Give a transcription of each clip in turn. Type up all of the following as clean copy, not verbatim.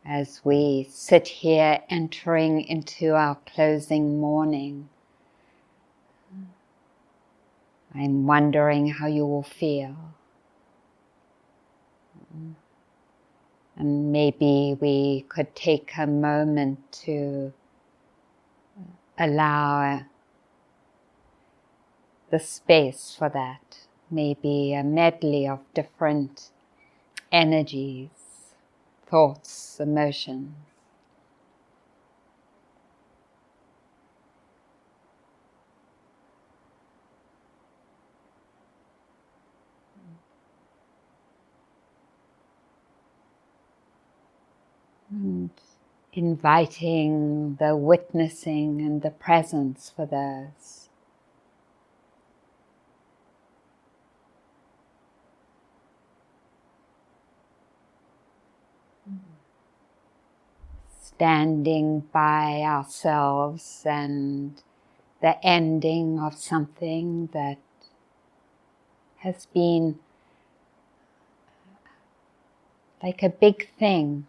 as we sit here entering into our closing morning. I'm wondering how you will feel. And maybe we could take a moment to allow the space for that. Maybe a medley of different energies, thoughts, emotions. And inviting the witnessing and the presence for those. Standing by ourselves and the ending of something that has been like a big thing.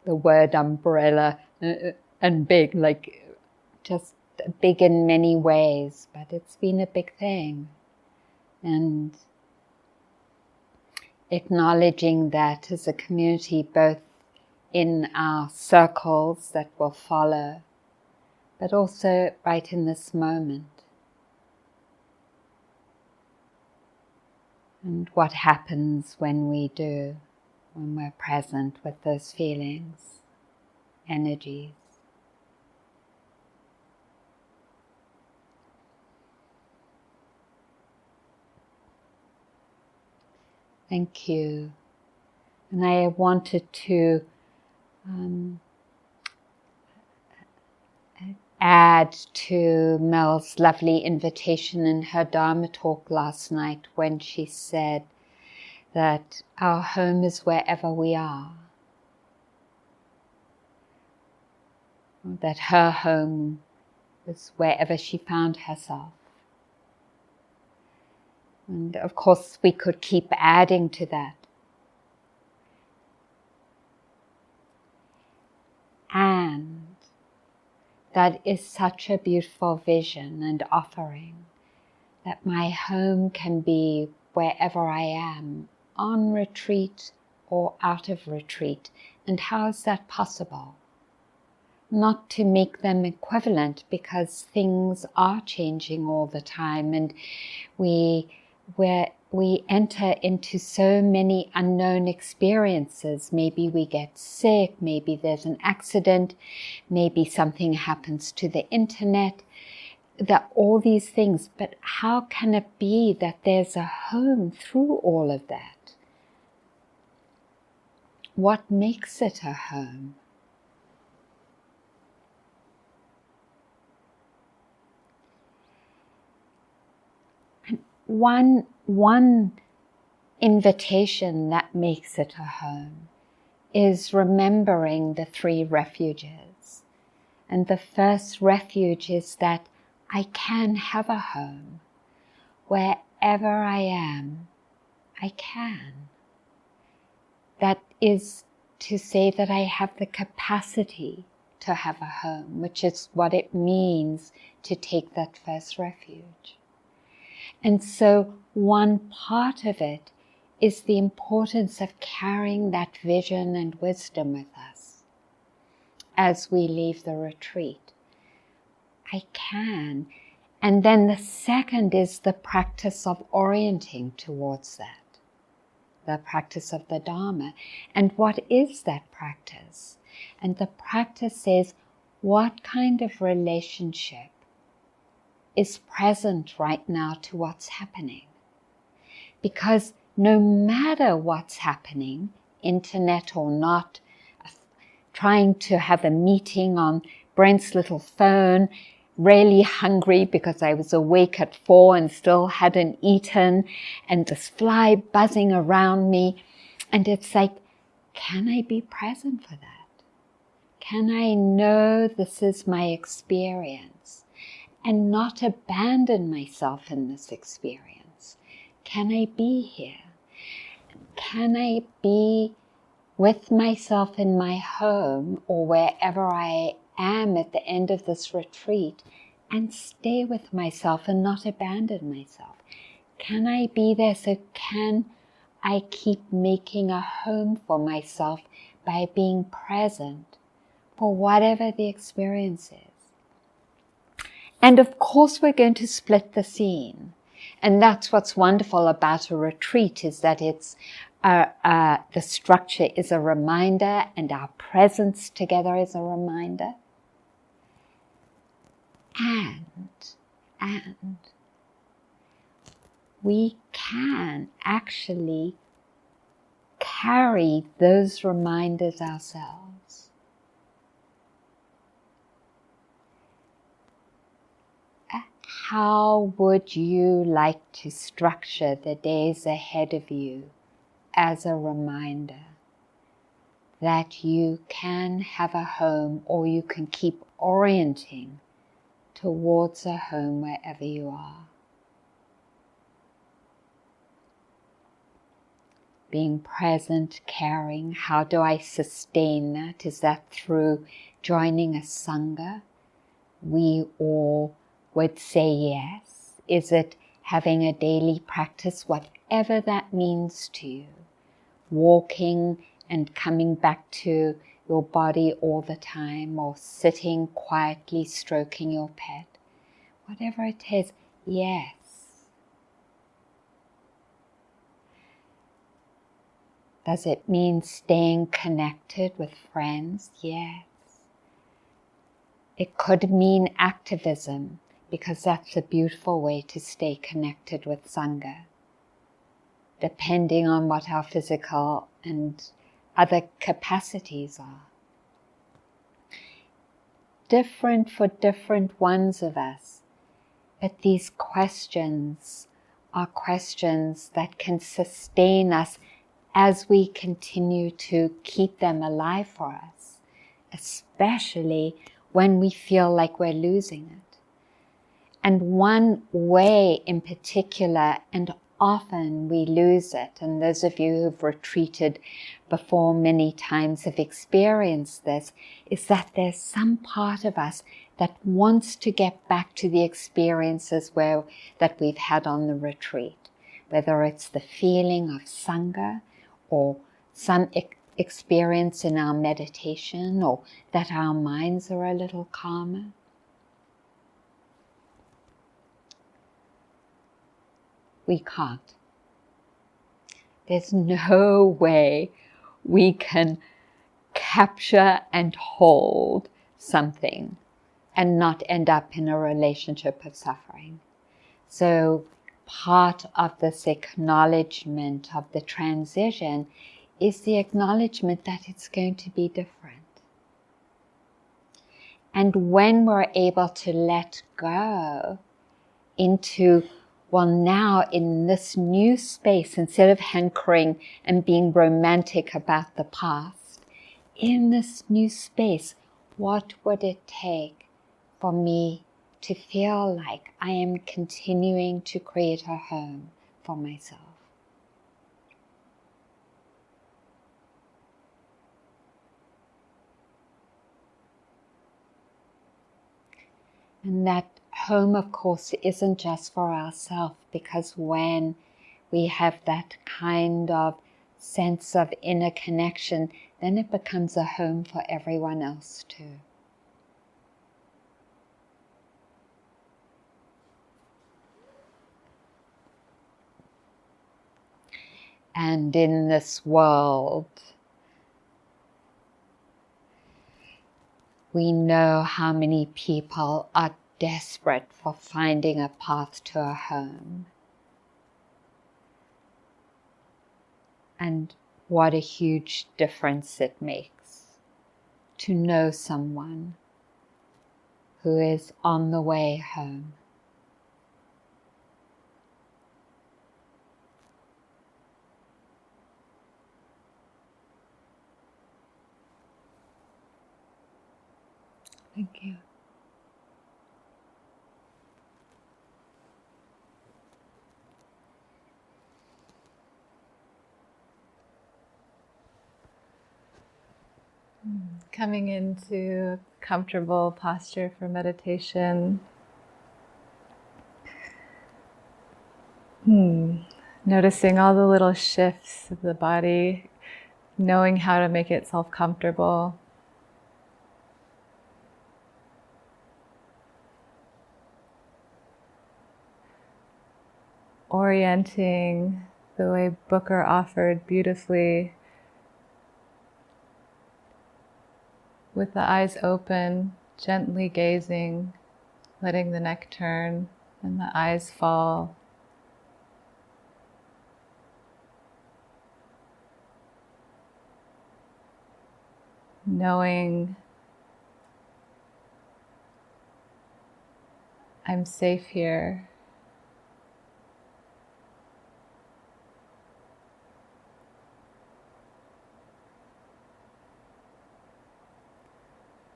The word umbrella and big, like just big in many ways, but it's been a big thing. And acknowledging that as a community, both in our circles that will follow, but also right in this moment. And what happens when we do, when we're present with those feelings, energies. Thank you. And I wanted to add to Mel's lovely invitation in her Dhamma talk last night when she said that our home is wherever we are. That her home is wherever she found herself. And of course we could keep adding to that. And that is such a beautiful vision and offering, that my home can be wherever I am, on retreat or out of retreat. And how is that possible? Not to make them equivalent, because things are changing all the time, and we enter into so many unknown experiences. Maybe we get sick, maybe there's an accident, maybe something happens to the internet, all these things. But how can it be that there's a home through all of that? What makes it a home? One invitation that makes it a home is remembering the 3 refuges. And the first refuge is that I can have a home. Wherever I am, I can. That is to say that I have the capacity to have a home, which is what it means to take that first refuge. And so one part of it is the importance of carrying that vision and wisdom with us as we leave the retreat. I can. And then the second is the practice of orienting towards that, the practice of the Dhamma. And what is that practice? And the practice is, what kind of relationship is present right now to what's happening? Because no matter what's happening, internet or not, trying to have a meeting on Brent's little phone, really hungry because I was awake at 4 and still hadn't eaten, and this fly buzzing around me, and it's like, can I be present for that? Can I know this is my experience and not abandon myself in this experience? Can I be here? Can I be with myself in my home or wherever I am at the end of this retreat, and stay with myself and not abandon myself? Can I be there? So can I keep making a home for myself by being present for whatever the experience is? And of course we're going to split the scene. And that's what's wonderful about a retreat, is that it's the structure is a reminder, and our presence together is a reminder. And we can actually carry those reminders ourselves. How would you like to structure the days ahead of you as a reminder that you can have a home, or you can keep orienting towards a home wherever you are? Being present, caring. How do I sustain that? Is that through joining a Sangha? We all would say yes. Is it having a daily practice, whatever that means to you? Walking and coming back to your body all the time, or sitting quietly stroking your pet? Whatever it is, yes. Does it mean staying connected with friends? Yes. It could mean activism, because that's a beautiful way to stay connected with Sangha, depending on what our physical and other capacities are. Different for different ones of us, but these questions are questions that can sustain us as we continue to keep them alive for us, especially when we feel like we're losing it. And one way in particular, and often we lose it, and those of you who've retreated before many times have experienced this, is that there's some part of us that wants to get back to the experiences that we've had on the retreat, whether it's the feeling of Sangha, or some experience in our meditation, or that our minds are a little calmer. We can't. There's no way we can capture and hold something and not end up in a relationship of suffering. So part of this acknowledgement of the transition is the acknowledgement that it's going to be different. And when we're able to let go into, well, now in this new space, instead of hankering and being romantic about the past, in this new space, what would it take for me to feel like I am continuing to create a home for myself? And that home, of course, isn't just for ourselves, because when we have that kind of sense of inner connection, then it becomes a home for everyone else too. And in this world, we know how many people are desperate for finding a path to a home. And what a huge difference it makes to know someone who is on the way home. Thank you. Coming into a comfortable posture for meditation. Noticing all the little shifts of the body, knowing how to make itself comfortable. Orienting the way Booker offered beautifully, with the eyes open, gently gazing, letting the neck turn and the eyes fall. Knowing I'm safe here.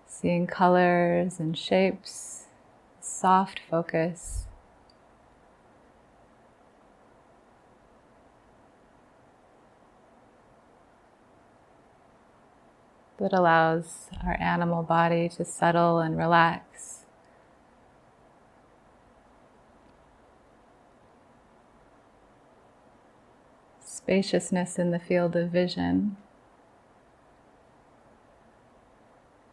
Seeing colors and shapes, soft focus. That allows our animal body to settle and relax. Spaciousness in the field of vision,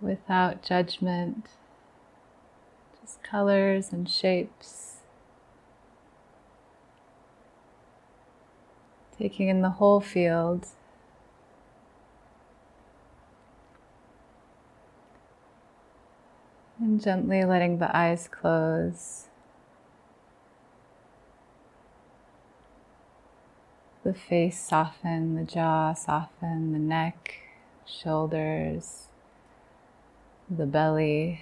without judgment, just colors and shapes. Taking in the whole field. And gently letting the eyes close. The face soften, the jaw soften, the neck, shoulders, the belly.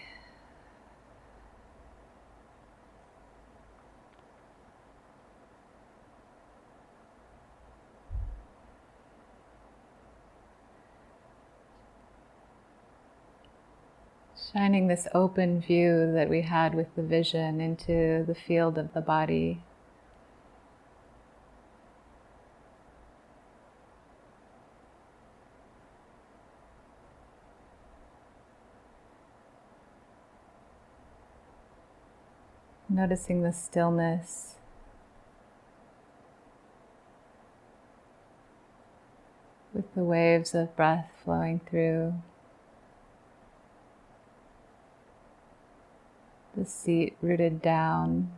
Shining this open view that we had with the vision into the field of the body. Noticing the stillness. With the waves of breath flowing through. The seat rooted down.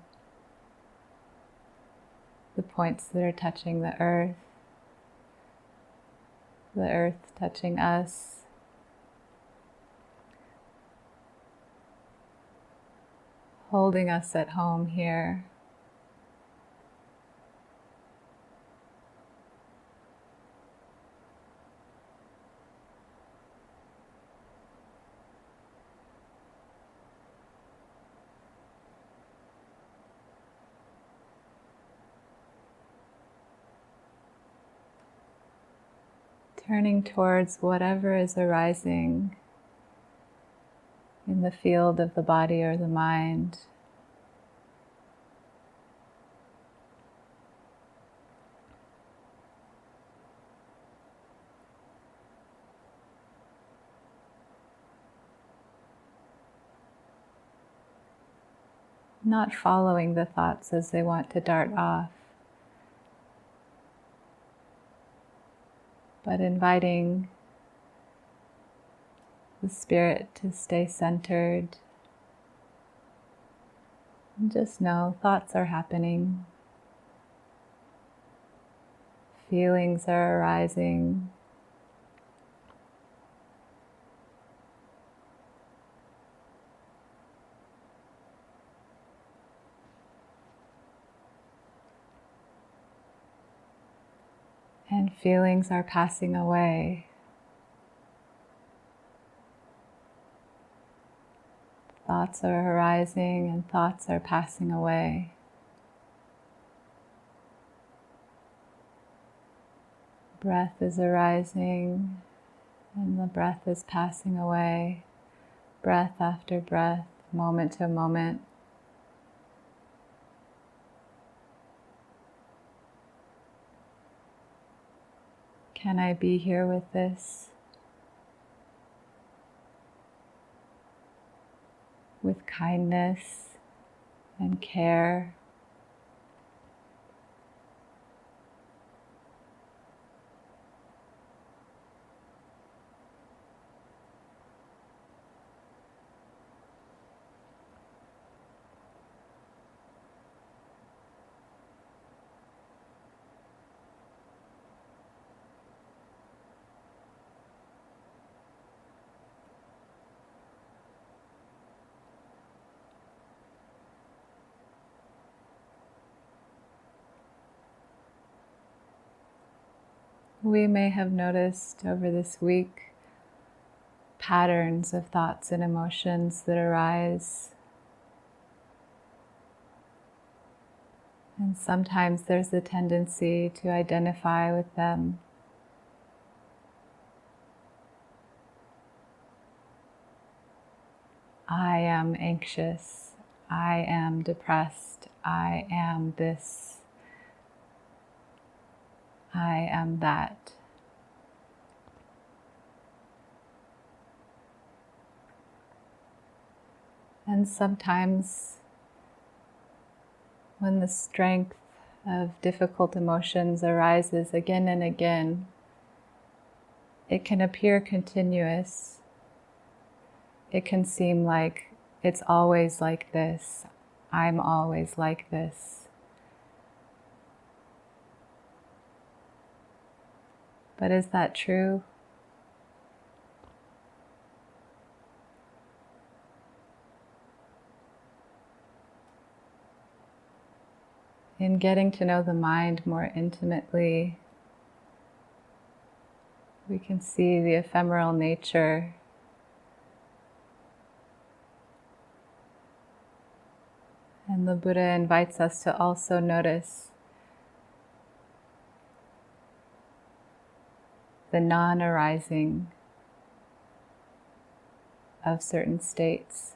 The points that are touching the earth touching us. Holding us at home here. Turning towards whatever is arising in the field of the body or the mind. Not following the thoughts as they want to dart off, but inviting the spirit to stay centered. And just know thoughts are happening. Feelings are arising. And feelings are passing away. Thoughts are arising and thoughts are passing away. Breath is arising and the breath is passing away. Breath after breath, moment to moment. Can I be here with this? with kindness and care. We may have noticed over this week patterns of thoughts and emotions that arise. And sometimes there's a tendency to identify with them. I am anxious. I am depressed. I am this. I am that. And sometimes when the strength of difficult emotions arises again and again, it can appear continuous. It can seem like it's always like this. I'm always like this. But is that true? In getting to know the mind more intimately, we can see the ephemeral nature and the Buddha invites us to also notice the non-arising of certain states.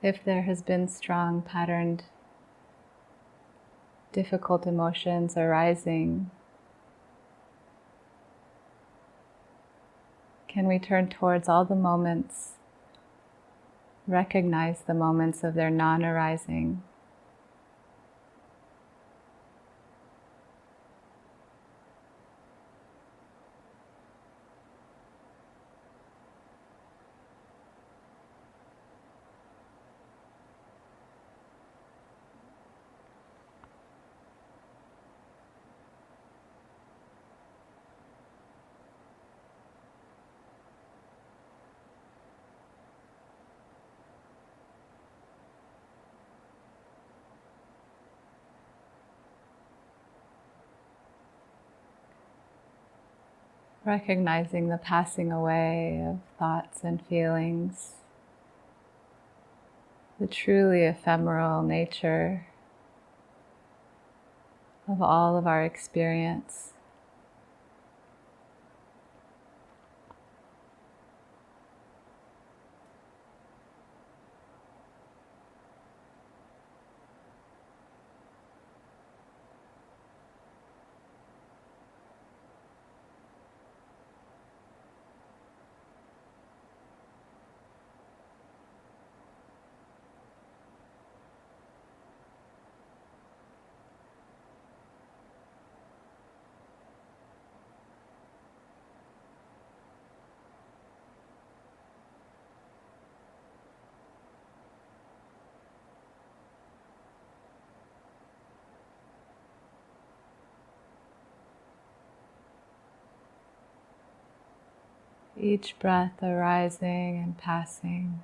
If there has been strong patterned, difficult emotions arising, can we turn towards all the moments, recognize the moments of their non-arising, recognizing the passing away of thoughts and feelings, the truly ephemeral nature of all of our experience. Each breath arising and passing.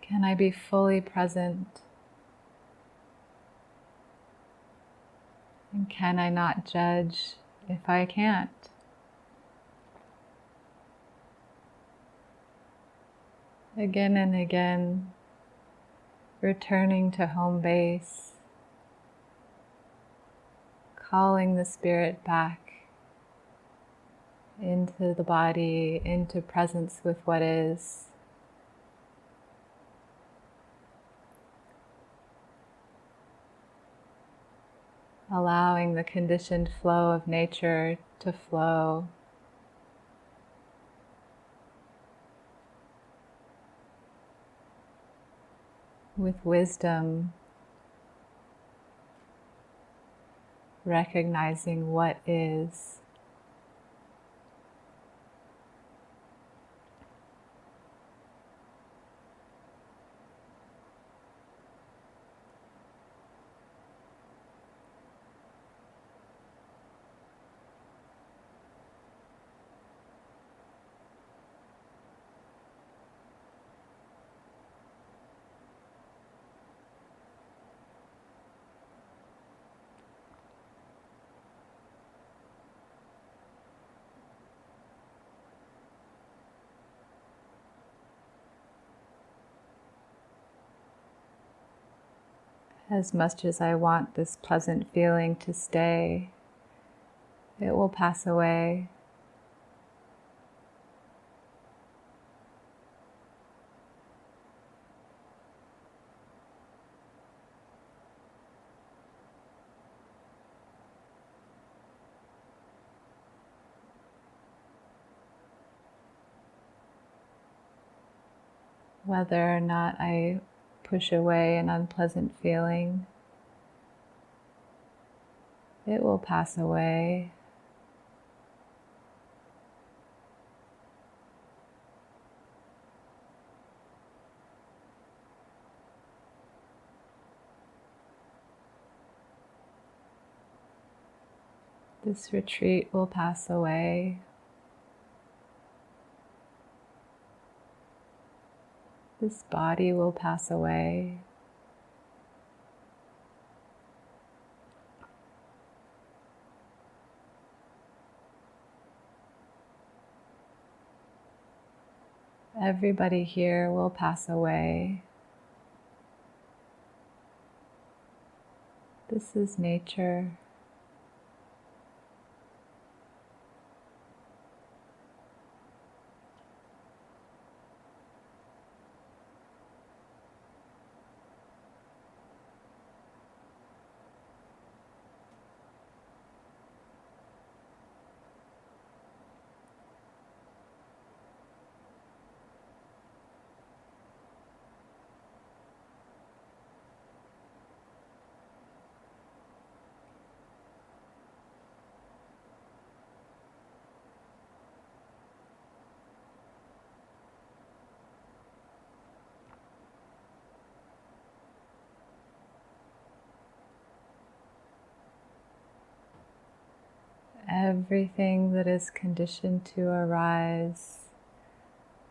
Can I be fully present? And can I not judge if I can't? Again and again, returning to home base, calling the spirit back into the body, into presence with what is. Allowing the conditioned flow of nature to flow. With wisdom, recognizing what is. As much as I want this pleasant feeling to stay, it will pass away. Whether or not I push away an unpleasant feeling, it will pass away. This retreat will pass away. This body will pass away. Everybody here will pass away. This is nature. Everything that is conditioned to arise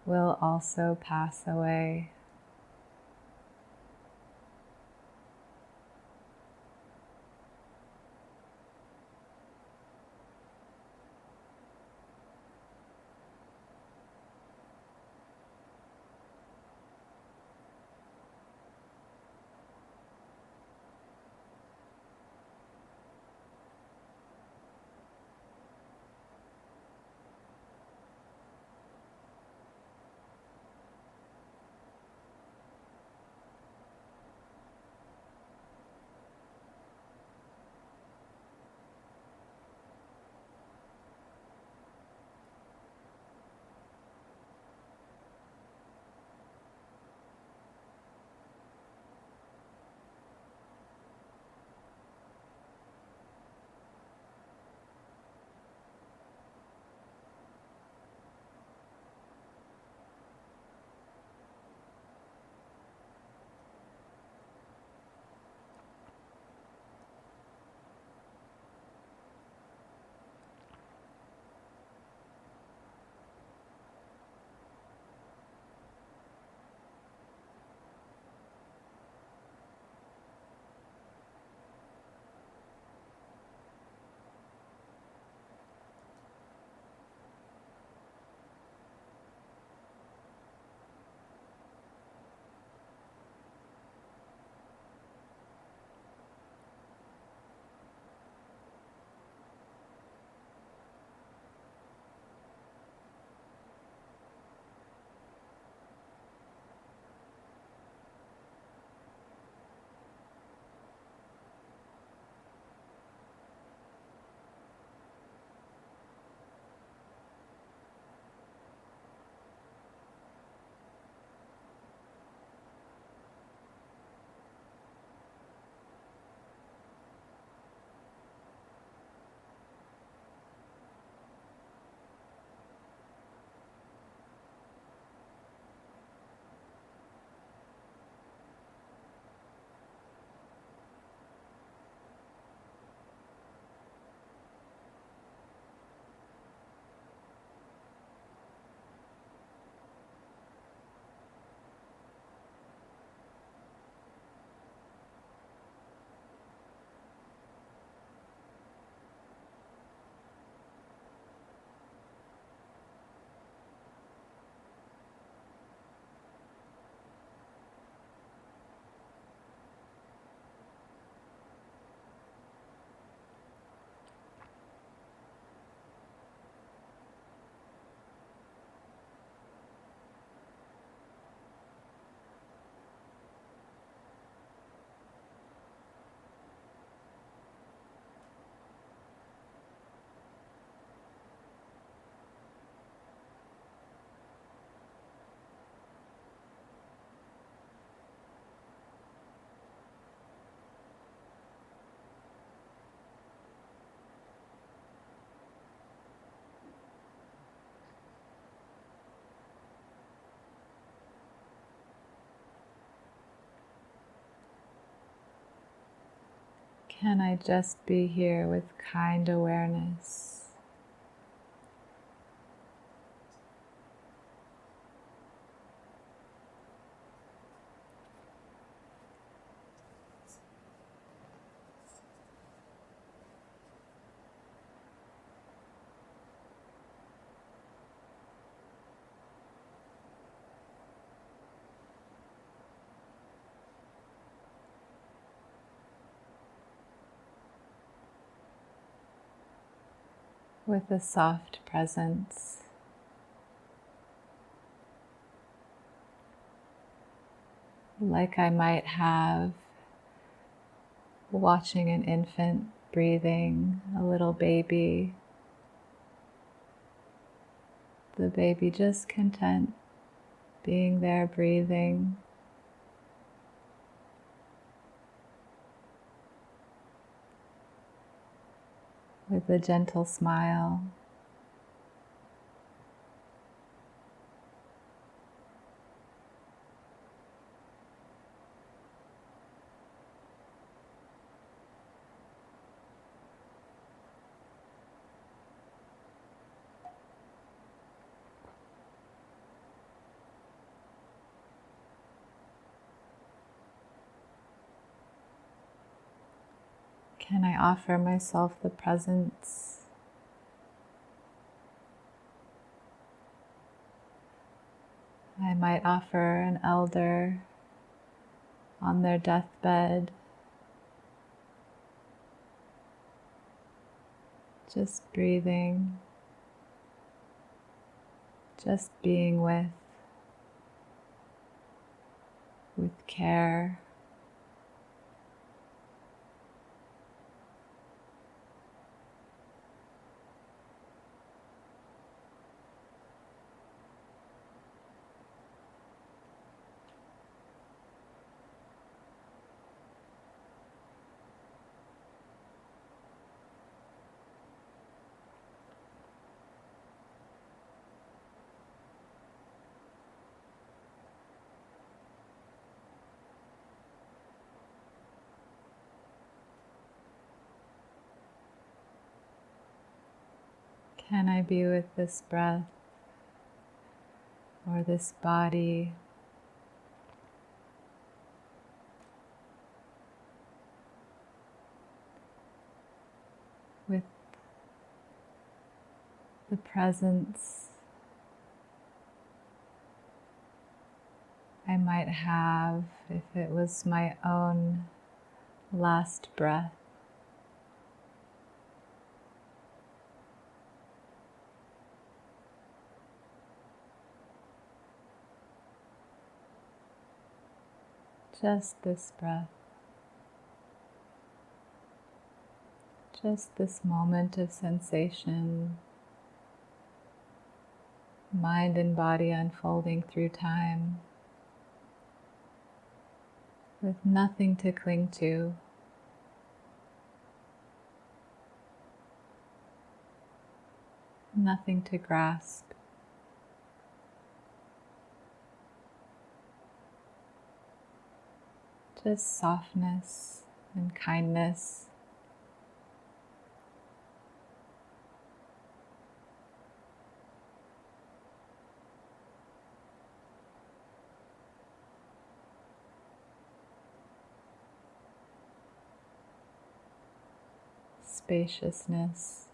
will also pass away. Can I just be here with kind awareness? With a soft presence, like I might have watching an infant breathing, a little baby, the baby just content being there breathing. With a gentle smile. Can I offer myself the presence I might offer an elder on their deathbed, just breathing, just being with care. Can I be with this breath or this body? With the presence I might have if it was my own last breath. Just this breath, just this moment of sensation, mind and body unfolding through time, with nothing to cling to, nothing to grasp. Just softness and kindness. Spaciousness.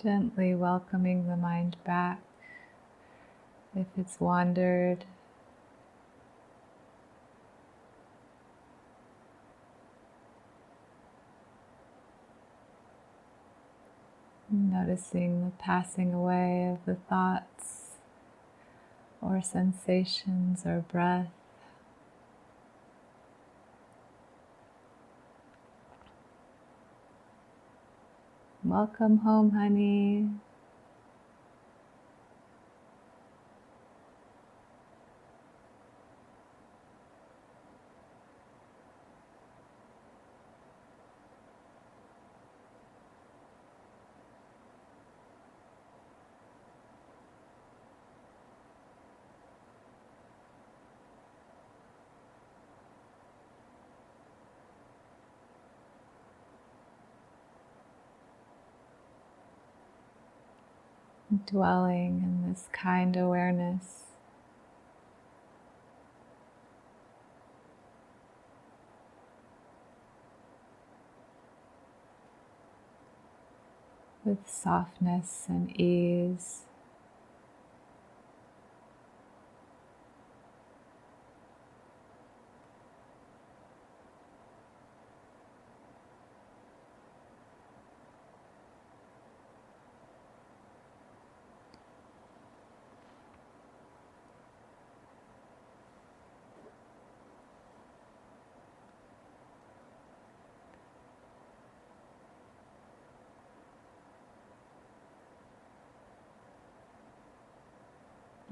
Gently welcoming the mind back if it's wandered. Noticing the passing away of the thoughts or sensations or breath. Welcome home, honey. Dwelling in this kind awareness. With softness and ease.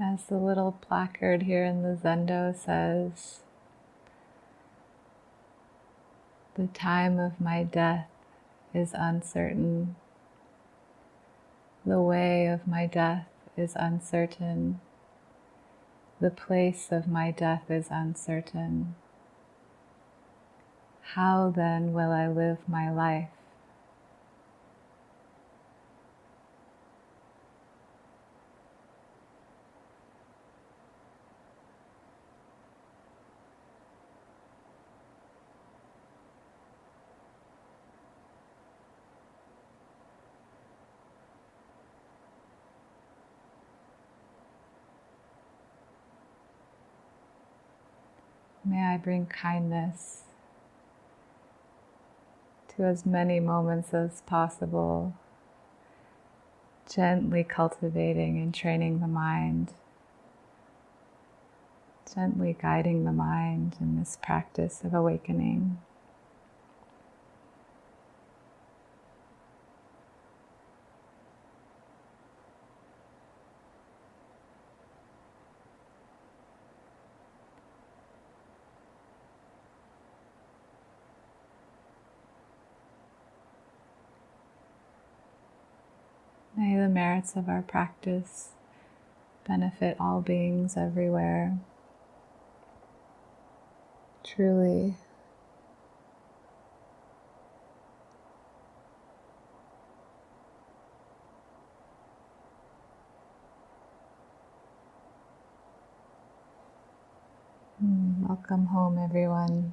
As the little placard here in the Zendo says, the time of my death is uncertain. The way of my death is uncertain. The place of my death is uncertain. How then will I live my life? May I bring kindness to as many moments as possible, gently cultivating and training the mind, gently guiding the mind in this practice of awakening. May the merits of our practice benefit all beings everywhere. Truly. Welcome home, everyone.